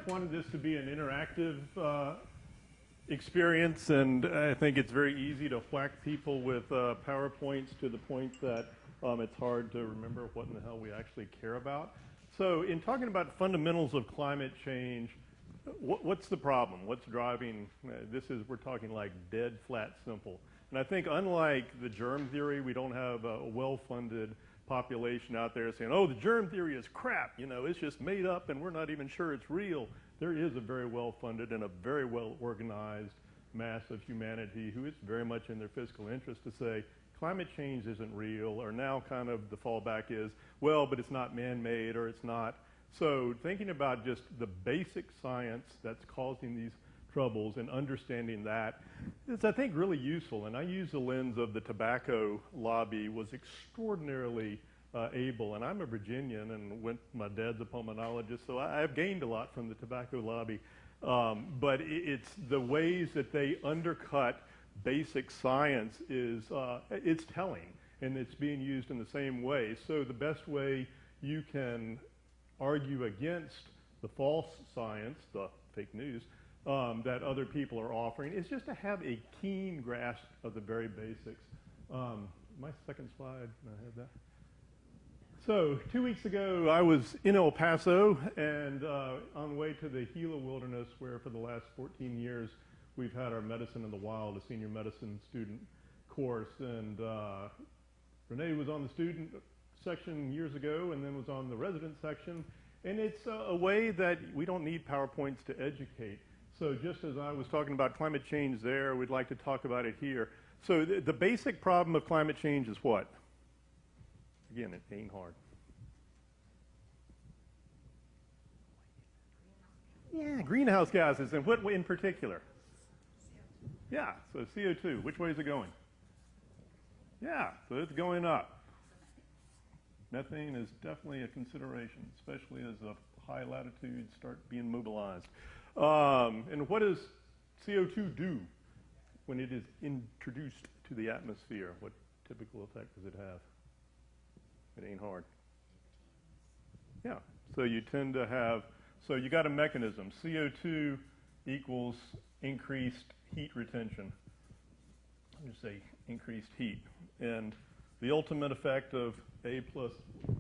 much wanted this to be an interactive experience, and I think it's very easy to whack people with PowerPoints to the point that it's hard to remember what in the hell we actually care about. So in talking about fundamentals of climate change, what's the problem? What's driving? We're talking like dead, flat, simple. And I think unlike the germ theory, we don't have a well-funded population out there saying, oh, the germ theory is crap, you know, it's just made up and we're not even sure it's real. There is a very well-funded and a very well-organized mass of humanity who is very much in their fiscal interest to say climate change isn't real, or now kind of the fallback is, well, but it's not man-made or it's not. So thinking about just the basic science that's causing these troubles and understanding that is, I think, really useful. And I use the lens of the tobacco lobby was extraordinarily able. And I'm a Virginian, and my dad's a pulmonologist, so I've gained a lot from the tobacco lobby. But it's the ways that they undercut basic science is it's telling, and it's being used in the same way. So the best way you can argue against the false science, the fake news, that other people are offering is just to have a keen grasp of the very basics. My second slide, I have that. So 2 weeks ago, I was in El Paso and on the way to the Gila Wilderness, where for the last 14 years, we've had our Medicine in the Wild, a senior medicine student course. And Renee was on the student section years ago and then was on the resident section. And it's a way that we don't need PowerPoints to educate. So just as I was talking about climate change there, we'd like to talk about it here. So the basic problem of climate change is what? Again, it ain't hard. Yeah, greenhouse gases. And what in particular? Yeah, so CO2. Which way is it going? Yeah, so it's going up. Methane is definitely a consideration, especially as the high latitudes start being mobilized. And what does CO2 do when it is introduced to the atmosphere? What typical effect does it have? It ain't hard. Yeah, so you tend to have, so you got a mechanism. CO2 equals increased heat retention. I'll just say increased heat. And the ultimate effect of A plus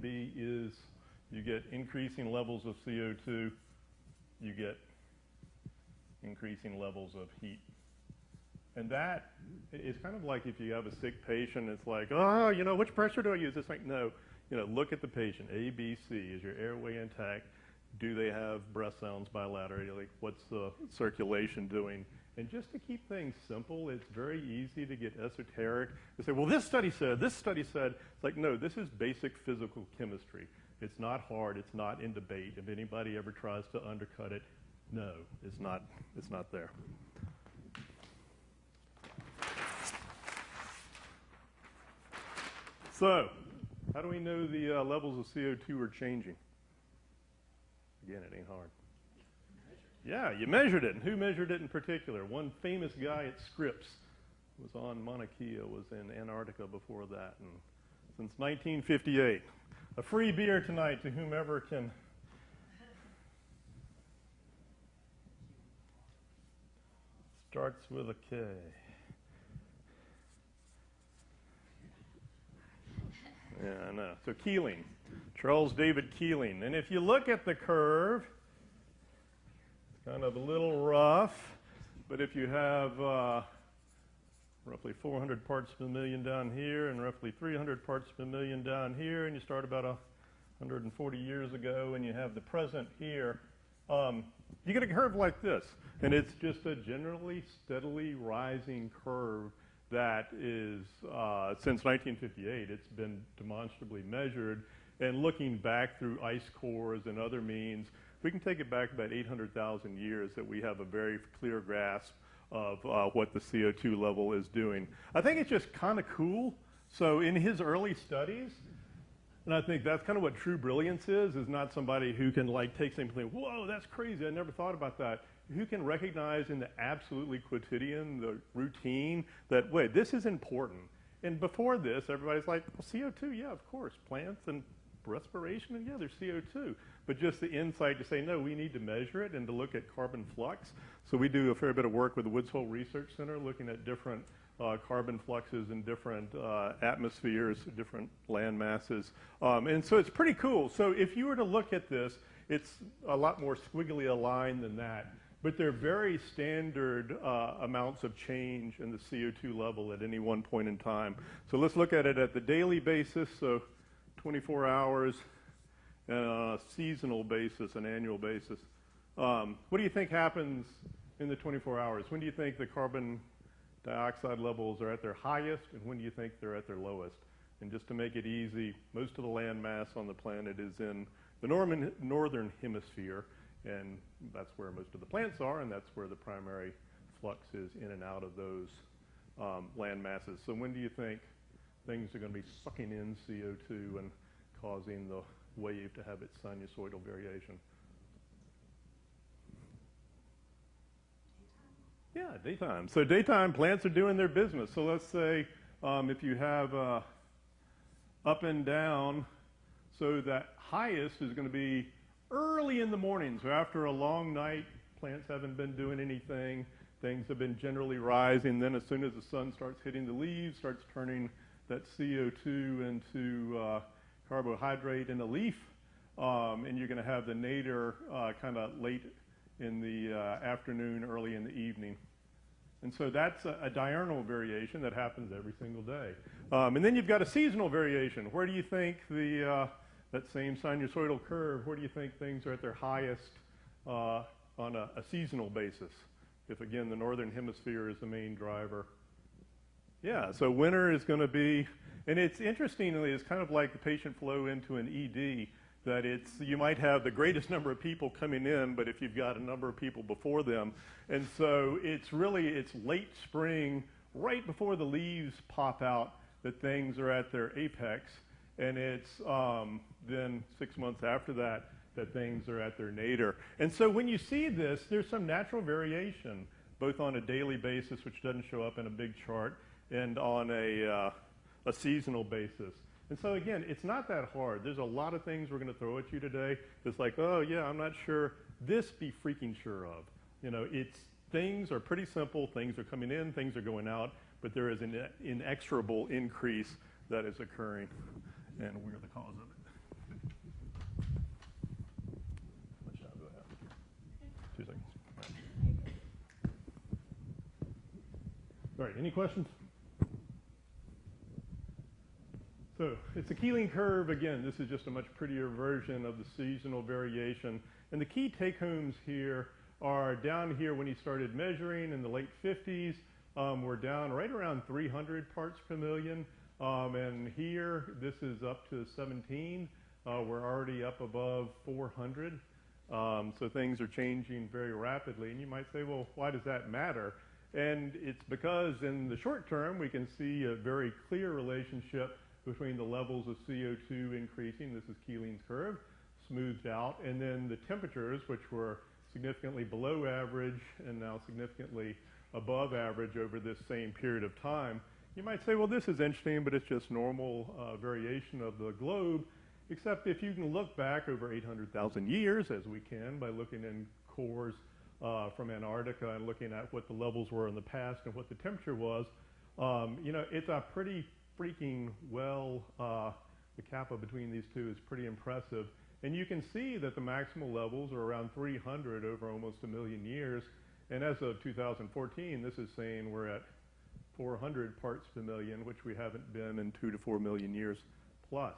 B is you get increasing levels of CO2, you get increasing levels of heat. And that is kind of like if you have a sick patient, it's like, oh, you know, which pressure do I use? It's like, no, you know, look at the patient, A, B, C. Is your airway intact? Do they have breath sounds bilaterally? Like, what's the circulation doing? And just to keep things simple, it's very easy to get esoteric. To say, well, this study said. It's like, no, this is basic physical chemistry. It's not hard. It's not in debate. If anybody ever tries to undercut it, no, it's not there. So, how do we know the levels of CO2 are changing? Again, it ain't hard. Yeah, you measured it. And who measured it in particular? One famous guy at Scripps was on Mauna Kea, was in Antarctica before that. And since 1958. A free beer tonight to whomever can. Starts with a K. Yeah, I know. So Keeling, Charles David Keeling. And if you look at the curve, it's kind of a little rough, but if you have roughly 400 parts per million down here and roughly 300 parts per million down here, and you start about 140 years ago, and you have the present here, you get a curve like this. And it's just a generally steadily rising curve that is, since 1958, it's been demonstrably measured. And looking back through ice cores and other means, we can take it back about 800,000 years that we have a very clear grasp of what the CO2 level is doing. I think it's just kind of cool. So in his early studies, and I think that's kind of what true brilliance is not somebody who can like take something, whoa, that's crazy, I never thought about that. Who can recognize in the absolutely quotidian, the routine, that, wait, this is important. And before this, everybody's like, well, CO2, yeah, of course, plants and respiration, and yeah, there's CO2. but just the insight to say, no, we need to measure it and to look at carbon flux. So we do a fair bit of work with the Woods Hole Research Center looking at different carbon fluxes in different atmospheres, different land masses. And so it's pretty cool. So if you were to look at this, it's a lot more squiggly aligned than that. But they're very standard amounts of change in the CO2 level at any one point in time. So let's look at it at the daily basis, so 24 hours, and on a seasonal basis, an annual basis. What do you think happens in the 24 hours? When do you think the carbon dioxide levels are at their highest, and when do you think they're at their lowest? And just to make it easy, most of the land mass on the planet is in the northern hemisphere, and that's where most of the plants are, and that's where the primary flux is in and out of those land masses. So when do you think things are going to be sucking in CO2 and causing the wave to have its sinusoidal variation? Yeah, daytime. So daytime plants are doing their business. So let's say if you have up and down, so that highest is going to be early in the morning. So after a long night, plants haven't been doing anything. Things have been generally rising. Then as soon as the sun starts hitting the leaves, starts turning that CO2 into carbohydrate in a leaf, and you're going to have the nadir kind of late in the afternoon, early in the evening. And so that's a diurnal variation that happens every single day. And then you've got a seasonal variation. Where do you think that same sinusoidal curve, where do you think things are at their highest on a seasonal basis? If, again, the northern hemisphere is the main driver. Yeah, so winter is going to be, and it's interestingly, it's kind of like the patient flow into an ED, that you might have the greatest number of people coming in, but if you've got a number of people before them. And so it's late spring, right before the leaves pop out, that things are at their apex. And it's then 6 months after that things are at their nadir. And so when you see this, there's some natural variation, both on a daily basis, which doesn't show up in a big chart, and on a seasonal basis. And so again, it's not that hard. There's a lot of things we're going to throw at you today. It's like, oh yeah, I'm not sure. This be freaking sure of. You know, things are pretty simple. Things are coming in, things are going out, but there is an inexorable increase that is occurring, and we're the cause of it. How much time do I have? 2 seconds. All right, any questions? So it's a Keeling curve. Again, this is just a much prettier version of the seasonal variation. And the key take-homes here are down here when he started measuring in the late 50s. We're down right around 300 parts per million. And here, this is up to 17. We're already up above 400. So things are changing very rapidly. And you might say, well, why does that matter? And it's because in the short term, we can see a very clear relationship between the levels of CO2 increasing, this is Keeling's curve, smoothed out, and then the temperatures, which were significantly below average and now significantly above average over this same period of time. You might say, well, this is interesting, but it's just normal variation of the globe, except if you can look back over 800,000 years, as we can by looking in cores from Antarctica and looking at what the levels were in the past and what the temperature was, you know, it's a pretty freaking the kappa between these two is pretty impressive. And you can see that the maximal levels are around 300 over almost a million years. And as of 2014, this is saying we're at 400 parts per million, which we haven't been in 2 to 4 million years plus.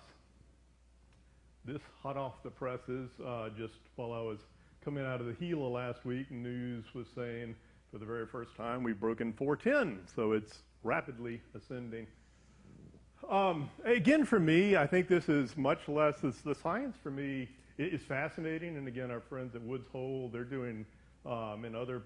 This hot off the presses, just while I was coming out of the Gila last week, news was saying for the very first time we've broken 410. So it's rapidly ascending. Again, for me, I think this is much less, the science for me is fascinating. And again, our friends at Woods Hole, they're doing, and other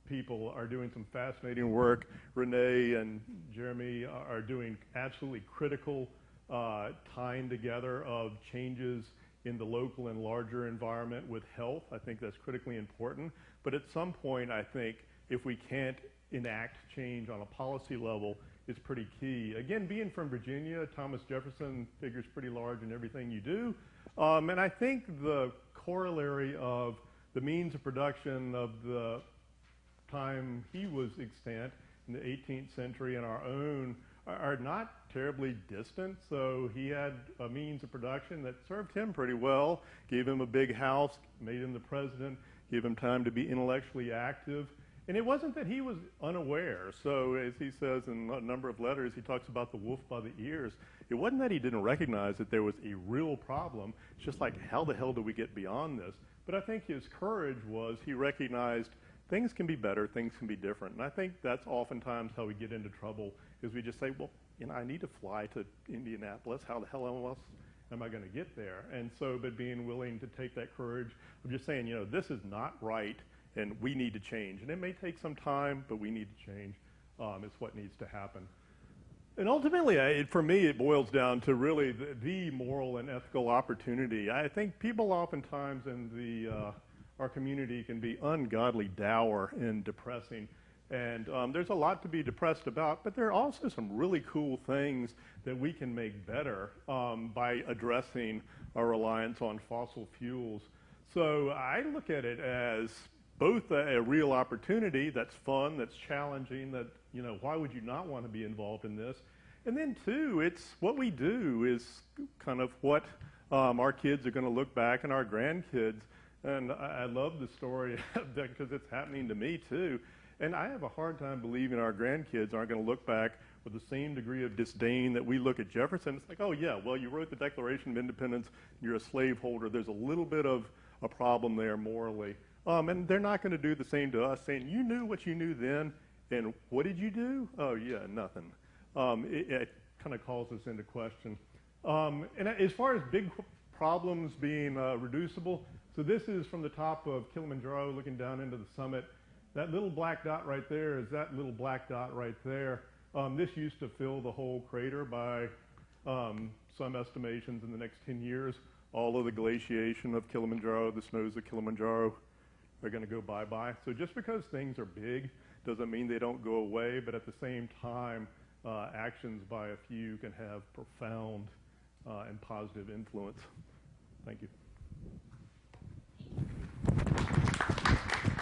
people are doing some fascinating work. Renee and Jeremy are doing absolutely critical tying together of changes in the local and larger environment with health. I think that's critically important. But at some point, I think if we can't enact change on a policy level, it's pretty key. Again, being from Virginia, Thomas Jefferson figures pretty large in everything you do. And I think the corollary of the means of production of the time he was extant in the 18th century and our own are not terribly distant. So he had a means of production that served him pretty well, gave him a big house, made him the president, gave him time to be intellectually active. And it wasn't that he was unaware. So as he says in a number of letters, he talks about the wolf by the ears. It wasn't that he didn't recognize that there was a real problem. It's just like, how the hell do we get beyond this? But I think his courage was he recognized things can be better, things can be different. And I think that's oftentimes how we get into trouble, is we just say, well, you know, I need to fly to Indianapolis. How the hell else am I going to get there? And so, but being willing to take that courage of just saying, you know, this is not right, and we need to change. And it may take some time, but we need to change. It's what needs to happen. And ultimately, for me, it boils down to really the moral and ethical opportunity. I think people oftentimes in our community can be ungodly dour and depressing. And there's a lot to be depressed about, but there are also some really cool things that we can make better by addressing our reliance on fossil fuels. So I look at it as both a real opportunity that's fun, that's challenging, that, you know, why would you not want to be involved in this? And then two, it's what we do is kind of what our kids are going to look back and our grandkids. And I love the story because it's happening to me too. And I have a hard time believing our grandkids aren't going to look back with the same degree of disdain that we look at Jefferson. It's like, oh yeah, well, you wrote the Declaration of Independence, you're a slaveholder. There's a little bit of a problem there morally. And they're not going to do the same to us, saying, you knew what you knew then, and what did you do? Oh, yeah, nothing. It kind of calls us into question. And as far as big problems being reducible, so this is from the top of Kilimanjaro looking down into the summit. That little black dot right there is that little black dot right there. This used to fill the whole crater by some estimations in the next 10 years. All of the glaciation of Kilimanjaro, the snows of Kilimanjaro, are going to go bye-bye. So just because things are big doesn't mean they don't go away, but at the same time, actions by a few can have profound and positive influence. Thank you.